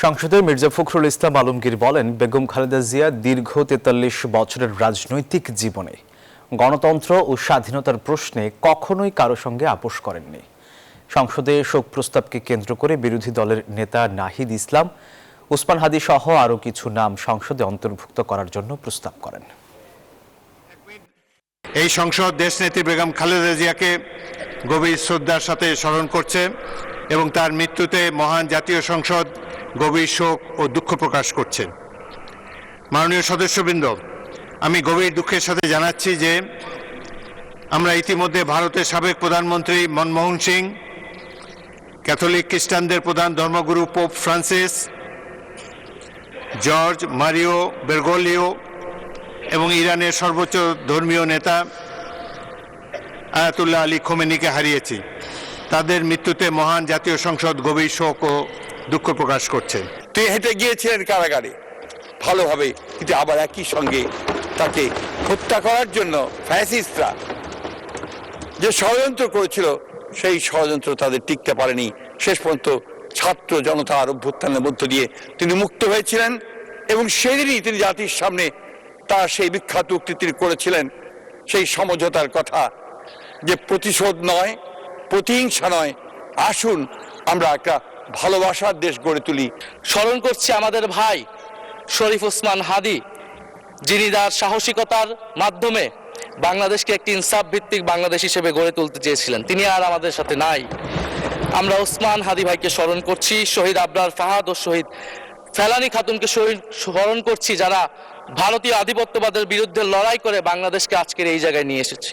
সংসদে মির্জা ফখরুল ইসলাম আলমগীর বলেন, বেগম খালেদা জিয়া দীর্ঘ ৪৩ বছরের রাজনৈতিক জীবনে গণতন্ত্র ও স্বাধীনতার প্রশ্নে কখনোই কারো সঙ্গে আপোষ করেননি। সংসদে শোক প্রস্তাবকে কেন্দ্র করে বিরোধী দলের নেতা নাহিদ ইসলাম, ওসমান হাদী সহ আরও কিছু নাম সংসদে অন্তর্ভুক্ত করার জন্য প্রস্তাব করেন। এই সংসদ দেশনেত্রী বেগম খালেদা জিয়াকে গভীর শ্রদ্ধার সাথে স্মরণ করছে এবং তার মৃত্যুতে মহান জাতীয় সংসদ গভীর শোক ও দুঃখ প্রকাশ করছে। মাননীয় সদস্যবৃন্দ, আমি গভীর দুঃখের সাথে জানাচ্ছি যে আমরা ইতিমধ্যে ভারতের সাবেক প্রধানমন্ত্রী মনমোহন সিং, ক্যাথলিক খ্রিস্টানদের প্রধান ধর্মগুরু পোপ ফ্রান্সিস, জর্জ মারিও বেরগোলিও এবং ইরানের সর্বোচ্চ ধর্মীয় নেতা আয়াতুল্লাহ আলী খোমেনিকে হারিয়েছি। তাদের মৃত্যুতে মহান জাতীয় সংসদ গভীর শোক ও দুঃখ প্রকাশ করছে। তিনি হেঁটে গিয়েছিলেন কারাগারে ভালোভাবে, কিন্তু আবার একই সঙ্গে তাকে হত্যা করার জন্য ফ্যাসিস্টরা যে ষড়যন্ত্র করেছিল, সেই ষড়যন্ত্র তাদের টিকতে পারেনি। শেষ পর্যন্ত ছাত্র জনতার অভ্যুত্থানের মধ্য দিয়ে তিনি মুক্ত হয়েছিলেন এবং সেদিনই তিনি জাতির সামনে তার সেই বিখ্যাত উক্তিটি করেছিলেন, সেই সমঝোতার কথা, যে প্রতিশোধ নয়, প্রতিহিংসা নয়, আসুন আমরা একটা ভালোবাসার দেশ গড়ে তুলি। স্মরণ করছি আমাদের ভাই শরীফ ওসমান হাদী, যিনি তার সাহসিকতার মাধ্যমে বাংলাদেশকে একটি ইনসাফ ভিত্তিক বাংলাদেশ হিসেবে গড়ে তুলতে চেয়েছিলেন। তিনি আর আমাদের সাথে নাই। আমরা ওসমান হাদী ভাইকে স্মরণ করছি, শহীদ আবরার ফাহাদ ও শহীদ ফেলানী খাতুনকে স্মরণ করছি, যারা ভারতীয় আধিপত্যবাদের বিরুদ্ধে লড়াই করে বাংলাদেশকে আজকের এই জায়গায় নিয়ে এসেছে।